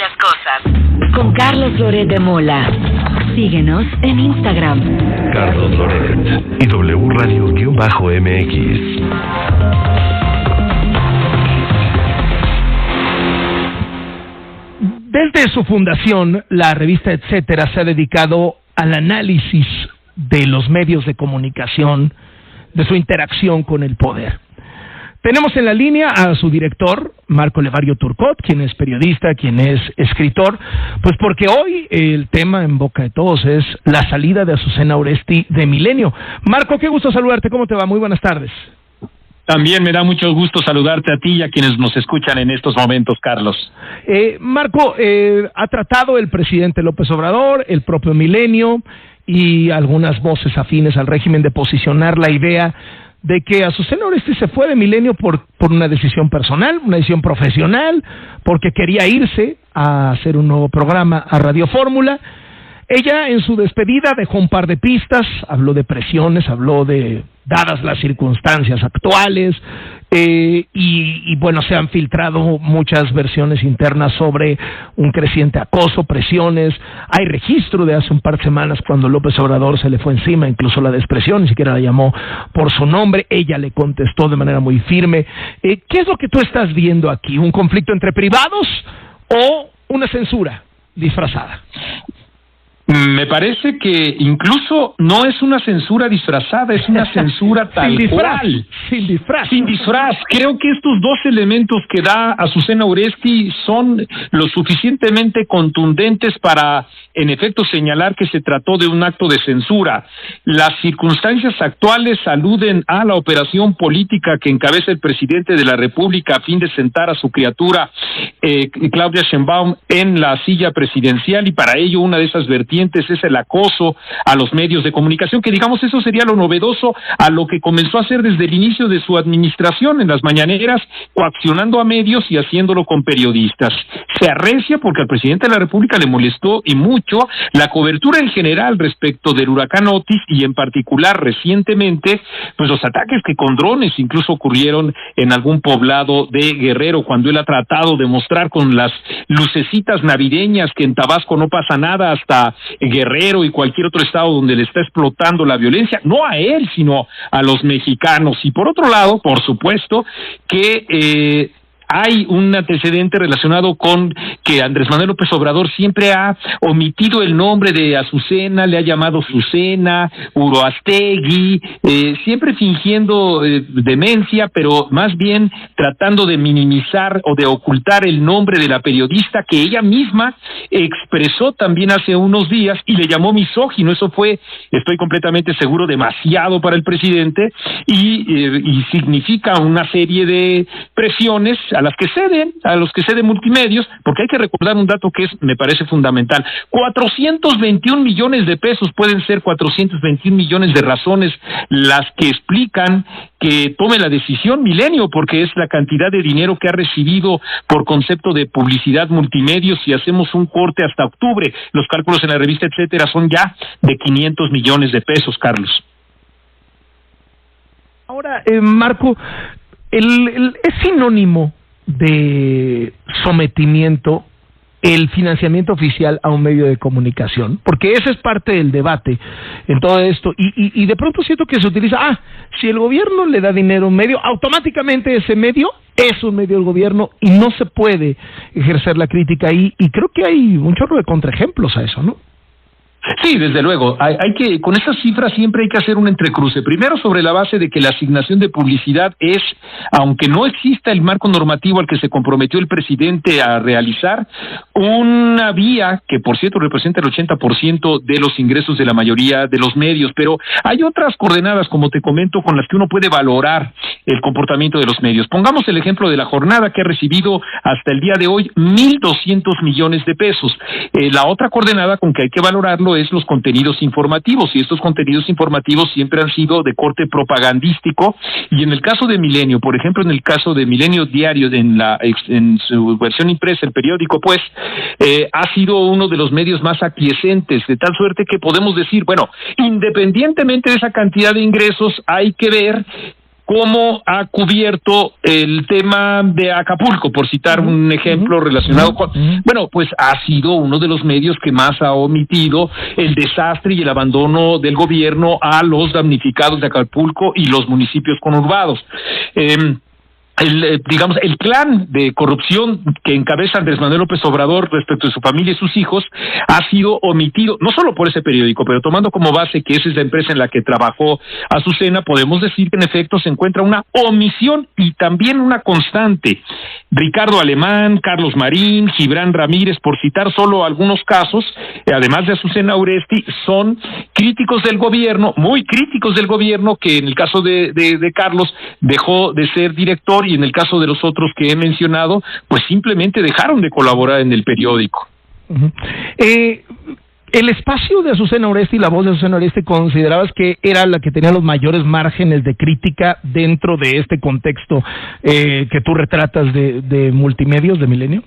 las cosas. Con Carlos Loret de Mola. Síguenos en Instagram. Carlos Loret y W Radio-MX. Desde su fundación, la revista Etcétera se ha dedicado al análisis de los medios de comunicación, de su interacción con el poder. Tenemos en la línea a su director, Marco Levario Turcot, quien es periodista, quien es escritor, pues porque hoy el tema en boca de todos es la salida de Azucena Oresti de Milenio. Marco, qué gusto saludarte, ¿cómo te va? Muy buenas tardes. También me da mucho gusto saludarte a ti y a quienes nos escuchan en estos momentos, Carlos. Marco, ha tratado el presidente López Obrador, el propio Milenio y algunas voces afines al régimen de posicionar la idea de que Azucena Oresti se fue de Milenio por una decisión personal, una decisión profesional, porque quería irse a hacer un nuevo programa a Radio Fórmula. Ella en su despedida dejó un par de pistas, habló de presiones, habló de, dadas las circunstancias actuales, y bueno, se han filtrado muchas versiones internas sobre un creciente acoso, presiones. Hay registro de hace un par de semanas cuando López Obrador se le fue encima, incluso la despreciou, ni siquiera la llamó por su nombre, ella le contestó de manera muy firme. ¿Qué es lo que tú estás viendo aquí? ¿Un conflicto entre privados o una censura disfrazada? Me parece que incluso no es una censura disfrazada, es una censura tal cual. Sin disfraz. Sin disfraz. Creo que estos dos elementos que da Azucena Oresti son lo suficientemente contundentes para, en efecto, señalar que se trató de un acto de censura. Las circunstancias actuales aluden a la operación política que encabeza el presidente de la República a fin de sentar a su criatura, Claudia Sheinbaum, en la silla presidencial, y para ello una de esas vertientes es el acoso a los medios de comunicación, que digamos eso sería lo novedoso a lo que comenzó a hacer desde el inicio de su administración en las mañaneras, coaccionando a medios y haciéndolo con periodistas. Se arrecia porque al presidente de la República le molestó y mucho la cobertura en general respecto del huracán Otis y en particular recientemente pues los ataques que con drones incluso ocurrieron en algún poblado de Guerrero, cuando él ha tratado de mostrar con las lucecitas navideñas que en Tabasco no pasa nada, hasta Guerrero y cualquier otro estado donde le está explotando la violencia, no a él, sino a los mexicanos. Y por otro lado, por supuesto, que hay un antecedente relacionado con que Andrés Manuel López Obrador siempre ha omitido el nombre de Azucena, le ha llamado Azucena, Uroastegui, siempre fingiendo demencia, pero más bien tratando de minimizar o de ocultar el nombre de la periodista que ella misma expresó también hace unos días y le llamó misógino. Eso fue, estoy completamente seguro, demasiado para el presidente y significa una serie de presiones a los que ceden multimedios, porque hay que recordar un dato que me parece fundamental. 421 millones de pesos pueden ser 421 millones de razones las que explican que tome la decisión Milenio, porque es la cantidad de dinero que ha recibido por concepto de publicidad multimedios. Si hacemos un corte hasta octubre, los cálculos en la revista Etcétera son ya de 500 millones de pesos, Carlos. Ahora, Marco, es sinónimo de sometimiento el financiamiento oficial a un medio de comunicación, porque ese es parte del debate en todo esto, y de pronto siento que se utiliza, si el gobierno le da dinero a un medio, automáticamente ese medio es un medio del gobierno y no se puede ejercer la crítica ahí, y creo que hay un chorro de contraejemplos a eso, ¿no? Sí, desde luego. Hay que, con esas cifras siempre hay que hacer un entrecruce. Primero, sobre la base de que la asignación de publicidad es, aunque no exista el marco normativo al que se comprometió el presidente a realizar, una vía que, por cierto, representa el 80% de los ingresos de la mayoría de los medios. Pero hay otras coordenadas, como te comento, con las que uno puede valorar el comportamiento de los medios. Pongamos el ejemplo de La Jornada, que ha recibido hasta el día de hoy 1,200 millones de pesos. La otra coordenada con que hay que valorarlo es los contenidos informativos, y estos contenidos informativos siempre han sido de corte propagandístico, y en el caso de Milenio, por ejemplo, en el caso de Milenio Diario, en su versión impresa, el periódico, pues, ha sido uno de los medios más aquiescentes, de tal suerte que podemos decir, bueno, independientemente de esa cantidad de ingresos, hay que ver cómo ha cubierto el tema de Acapulco, por citar un ejemplo relacionado con... Bueno, pues ha sido uno de los medios que más ha omitido el desastre y el abandono del gobierno a los damnificados de Acapulco y los municipios conurbados. El clan de corrupción que encabeza Andrés Manuel López Obrador respecto de su familia y sus hijos ha sido omitido, no solo por ese periódico, pero tomando como base que esa es la empresa en la que trabajó Azucena, podemos decir que en efecto se encuentra una omisión y también una constante. Ricardo Alemán, Carlos Marín, Gibran Ramírez, por citar solo algunos casos, además de Azucena Oresti, son críticos del gobierno, muy críticos del gobierno, que en el caso de Carlos dejó de ser director, y en el caso de los otros que he mencionado, pues simplemente dejaron de colaborar en el periódico. El espacio de Azucena Oresti, la voz de Azucena Oresti, ¿considerabas que era la que tenía los mayores márgenes de crítica dentro de este contexto que tú retratas de multimedios de Milenio?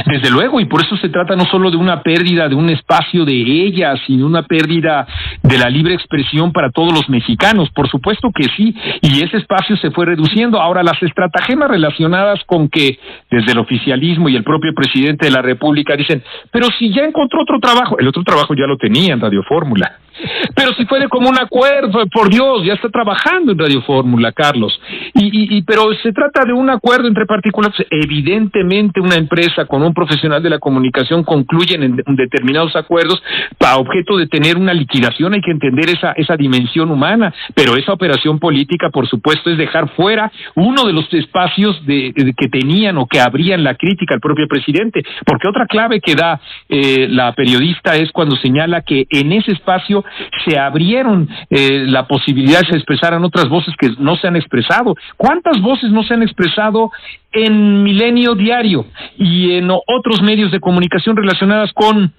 Desde luego, y por eso se trata no solo de una pérdida de un espacio de ella, sino una pérdida de la libre expresión para todos los mexicanos. Por supuesto que sí, y ese espacio se fue reduciendo. Ahora, las estratagemas relacionadas con que desde el oficialismo y el propio presidente de la República dicen, pero si ya encontró otro trabajo, el otro trabajo ya lo tenía en Radio Fórmula. Pero si fue de común acuerdo, por Dios, ya está trabajando en Radio Fórmula, Carlos. Pero se trata de un acuerdo entre particulares. Evidentemente, una empresa con un profesional de la comunicación concluyen en determinados acuerdos para objeto de tener una liquidación. Hay que entender esa dimensión humana, pero esa operación política, por supuesto, es dejar fuera uno de los espacios que tenían o que abrían la crítica al propio presidente, porque otra clave que da la periodista es cuando señala que en ese espacio se abrieron la posibilidad de que se expresaran otras voces que no se han expresado. ¿Cuántas voces no se han expresado en Milenio Diario y en otros medios de comunicación relacionadas con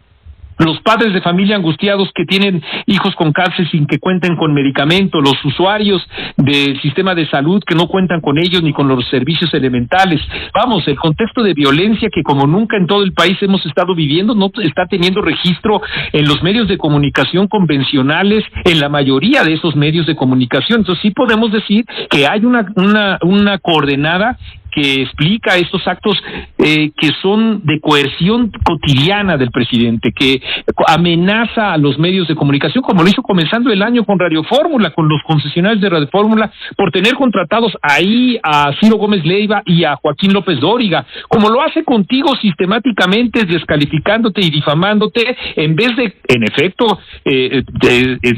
los padres de familia angustiados que tienen hijos con cáncer sin que cuenten con medicamento, los usuarios del sistema de salud que no cuentan con ellos ni con los servicios elementales? Vamos, el contexto de violencia que como nunca en todo el país hemos estado viviendo no está teniendo registro en los medios de comunicación convencionales, en la mayoría de esos medios de comunicación. Entonces sí podemos decir que hay una coordenada que explica estos actos que son de coerción cotidiana del presidente, que amenaza a los medios de comunicación, como lo hizo comenzando el año con Radio Fórmula, con los concesionarios de Radio Fórmula, por tener contratados ahí a Ciro Gómez Leiva y a Joaquín López Dóriga, como lo hace contigo sistemáticamente, descalificándote y difamándote, en vez de, en efecto,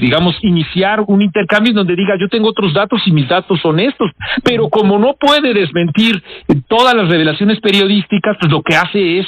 digamos, iniciar un intercambio en donde diga, yo tengo otros datos y mis datos son estos, pero como no puede desmentir todas las revelaciones periodísticas, pues lo que hace es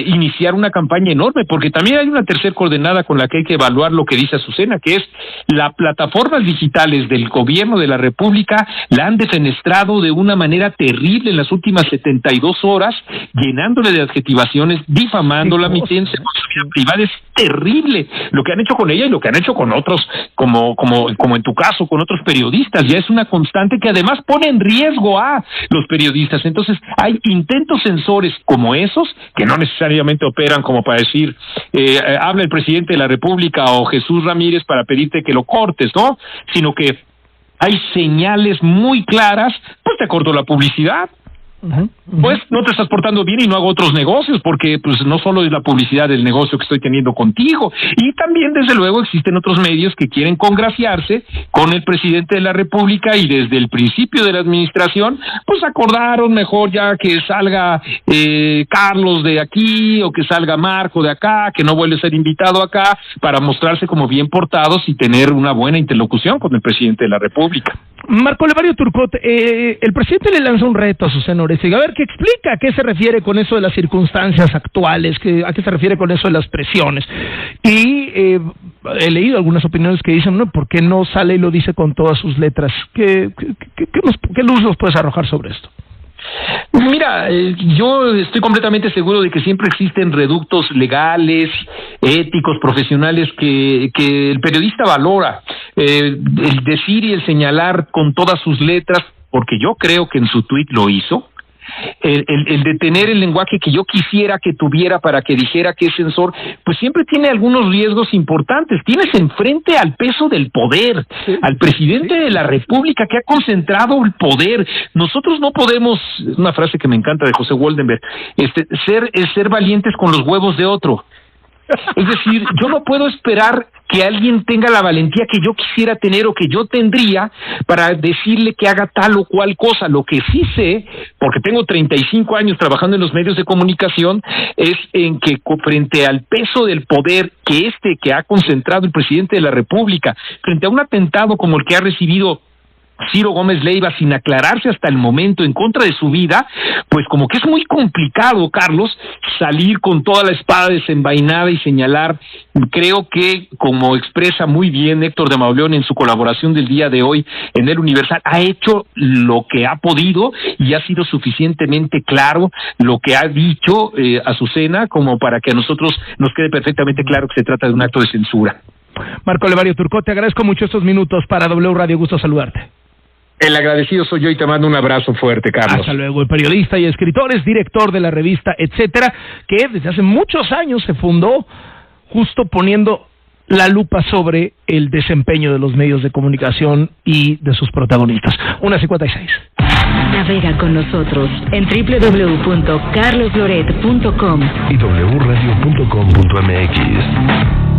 iniciar una campaña enorme, porque también hay una tercera coordenada con la que hay que evaluar lo que dice Azucena, que es las plataformas digitales del gobierno de la República la han defenestrado de una manera terrible en las últimas 72 horas, llenándole de adjetivaciones, difamándola, metiéndose con su vida privada. Es terrible lo que han hecho con ella y lo que han hecho con otros, como en tu caso, con otros periodistas. Ya es una constante que además pone en riesgo a los periodistas. Entonces hay intentos censores como esos, que no necesariamente operan como para decir, habla el presidente de la República o Jesús Ramírez para pedirte que lo cortes, ¿no? Sino que hay señales muy claras, pues te corto la publicidad. Pues no te estás portando bien y no hago otros negocios, porque pues no solo es la publicidad del negocio que estoy teniendo contigo, y también desde luego existen otros medios que quieren congraciarse con el presidente de la República, y desde el principio de la administración pues acordaron mejor ya que salga Carlos de aquí o que salga Marco de acá, que no vuelve a ser invitado acá, para mostrarse como bien portados y tener una buena interlocución con el presidente de la República. Marco Levario Turcot, el presidente le lanza un reto a Azucena Oresti. A ver, ¿qué explica? ¿A qué se refiere con eso de las circunstancias actuales? ¿A qué se refiere con eso de las presiones? Y he leído algunas opiniones que dicen, ¿no? ¿Por qué no sale y lo dice con todas sus letras? ¿Qué luz nos puedes arrojar sobre esto? Mira, yo estoy completamente seguro de que siempre existen reductos legales, éticos, profesionales que el periodista valora. El decir y el señalar con todas sus letras, porque yo creo que en su tuit lo hizo, el de tener el lenguaje que yo quisiera que tuviera para que dijera que es censor, pues siempre tiene algunos riesgos importantes. Tienes enfrente al peso del poder, al presidente de la República que ha concentrado el poder. Nosotros no podemos, una frase que me encanta de José Woldenberg, ser valientes con los huevos de otro. Es decir, yo no puedo esperar que alguien tenga la valentía que yo quisiera tener o que yo tendría para decirle que haga tal o cual cosa. Lo que sí sé, porque tengo 35 años trabajando en los medios de comunicación, es en que frente al peso del poder que ha concentrado el presidente de la República, frente a un atentado como el que ha recibido Ciro Gómez Leiva sin aclararse hasta el momento en contra de su vida, pues como que es muy complicado, Carlos, salir con toda la espada desenvainada y señalar. Creo que, como expresa muy bien Héctor de Mauleón en su colaboración del día de hoy en El Universal, ha hecho lo que ha podido y ha sido suficientemente claro lo que ha dicho Azucena como para que a nosotros nos quede perfectamente claro que se trata de un acto de censura. Marco Levario Turco, te agradezco mucho estos minutos para W Radio, gusto saludarte. El agradecido soy yo y te mando un abrazo fuerte, Carlos. Hasta luego. El periodista y escritor, es director de la revista Etcétera, que desde hace muchos años se fundó justo poniendo la lupa sobre el desempeño de los medios de comunicación y de sus protagonistas. 1:56. Navega con nosotros en www.carlosloret.com y wradio.com.mx.